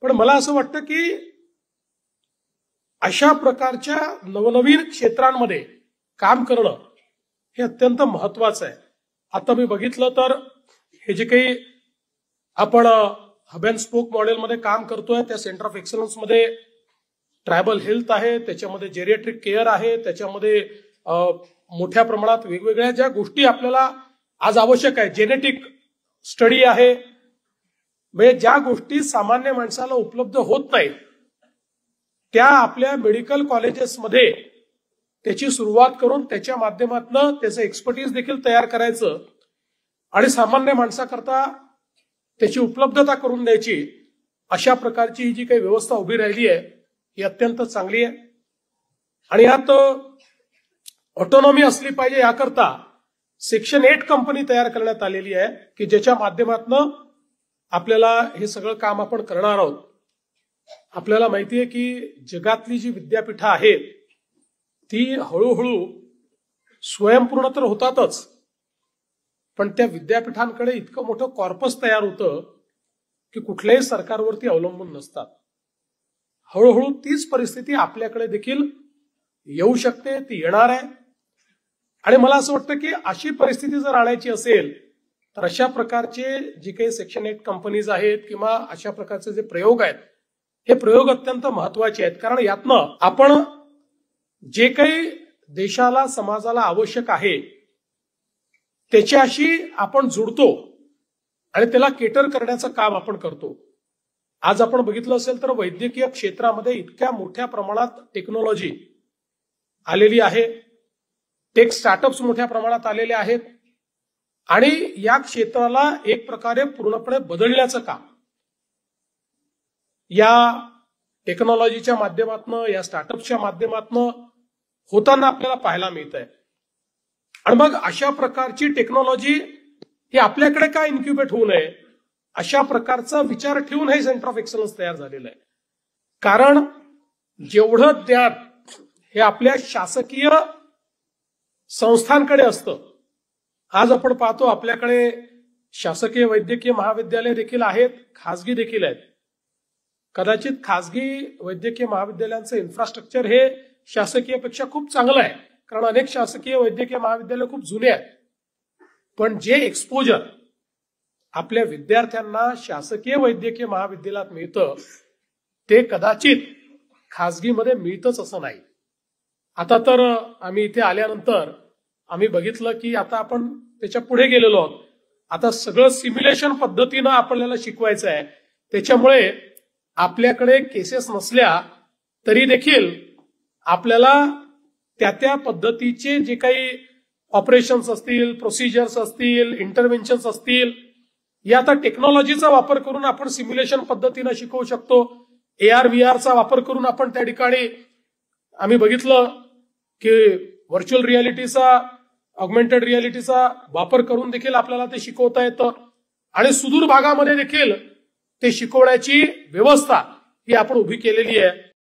पण मला असं वाटतं की अशा प्रकारच्या नवनवीन क्षेत्रांमध्ये काम करणं हे अत्यंत महत्वाचं आहे। आता मी बघितलं तर हे जे काही आपण हब अँड स्पोक मॉडेलमध्ये काम करतोय त्या सेंटर ऑफ एक्सलन्स मध्ये ट्रायबल हेल्थ आहे, त्याच्यामध्ये जेरिएट्रिक केअर आहे, त्याच्यामध्ये मोठ्या प्रमाणात वेगवेगळ्या ज्या गोष्टी आपल्याला आज आवश्यक आहे, जेनेटिक स्टडी आहे, म्हणजे ज्या गोष्टी सामान्य माणसाला उपलब्ध होत नाहीत त्या आपल्या मेडिकल कॉलेजेसमध्ये त्याची सुरुवात करून त्याच्या माध्यमातून त्याचं एक्सपर्टीज देखील तयार करायचं आणि सामान्य माणसाकरता त्याची उपलब्धता करून द्यायची, अशा प्रकारची ही जी काही व्यवस्था उभी राहिली आहे ही अत्यंत चांगली आहे। आणि यात ऑटोनॉमी असली पाहिजे याकरता सेक्शन 8 कंपनी तयार करण्यात आलेली आहे की ज्याच्या माध्यमातून आपल्याला हे सगळं काम आपण करणार आहोत। आपल्याला माहिती आहे की जगातली जी विद्यापीठं आहेत ती हळूहळू स्वयंपूर्ण तर होतातच, पण त्या विद्यापीठांकडे इतकं मोठं कॉर्पस तयार होतं की कुठल्याही सरकारवरती अवलंबून नसतात। हळूहळू तीच परिस्थिती आपल्याकडे देखील येऊ शकते, ती येणार आहे। आणि मला असं वाटतं की अशी परिस्थिती जर आणायची असेल तर अशा प्रकारचे जे काही सेक्शन 8 कंपनीज आहेत किंवा अशा प्रकारचे जे प्रयोग आहेत हे प्रयोग अत्यंत महत्वाचे आहेत, कारण यातनं आपण जे काही देशाला समाजाला आवश्यक आहे त्याच्याशी आपण जुडतो आणि त्याला केटर करण्याचं काम आपण करतो। आज आपण बघितलं असेल तर वैद्यकीय क्षेत्रामध्ये इतक्या मोठ्या प्रमाणात टेक्नॉलॉजी आलेली आहे, टेक स्टार्टअप्स मोठ्या प्रमाणात आलेले आहेत आणि या क्षेत्राला एक प्रकारे पूर्णपणे बदलण्याचं काम या टेक्नॉलॉजीच्या माध्यमातून, या स्टार्टअपच्या माध्यमातून होताना आपल्याला पाहायला मिळत आहे। आणि मग अशा प्रकारची टेक्नॉलॉजी ही आपल्याकडे काय इन्क्युबेट होऊ नये अशा प्रकारचा विचार ठेवून हे सेंटर ऑफ एक्सलन्स तयार झालेलं आहे। कारण जेवढं ज्ञान हे आपल्या शासकीय संस्थांकडे असतं, आज आपण पाहतो आपल्याकडे शासकीय वैद्यकीय महाविद्यालय देखील आहेत, खासगी देखील आहेत। कदाचित खासगी वैद्यकीय महाविद्यालयांचं इन्फ्रास्ट्रक्चर हे शासकीयपेक्षा खूप चांगलं आहे, कारण अनेक शासकीय वैद्यकीय महाविद्यालय खूप जुने आहेत, पण जे एक्सपोजर आपल्या विद्यार्थ्यांना शासकीय वैद्यकीय महाविद्यालयात मिळतं ते कदाचित खासगीमध्ये मिळतच असं नाही। आता तर आम्ही इथे आल्यानंतर आम्ही बघितलं की आता आपण त्याच्या पुढे गेलेलो आहोत, आता सगळं सिम्युलेशन पद्धतीनं आपल्याला शिकवायचं आहे। त्याच्यामुळे आपल्याकडे केसेस नसल्या तरी देखील आपल्याला त्या पद्धतीचे जे काही ऑपरेशन्स असतील, प्रोसिजर्स असतील, इंटरव्हेन्शन्स असतील, या आता टेक्नॉलॉजीचा वापर करून आपण सिम्युलेशन पद्धतीनं शिकवू शकतो। AR VR चा वापर करून आपण त्या ठिकाणी आम्ही बघितलं की व्हर्च्युअल रियालिटीचा, ऑगमेंटेड रियालिटीचा वापर करून देखील आपल्याला ते शिकवता येतं आणि सुदूर भागामध्ये देखील ते शिकवण्याची व्यवस्था ही आपण उभी केलेली आहे।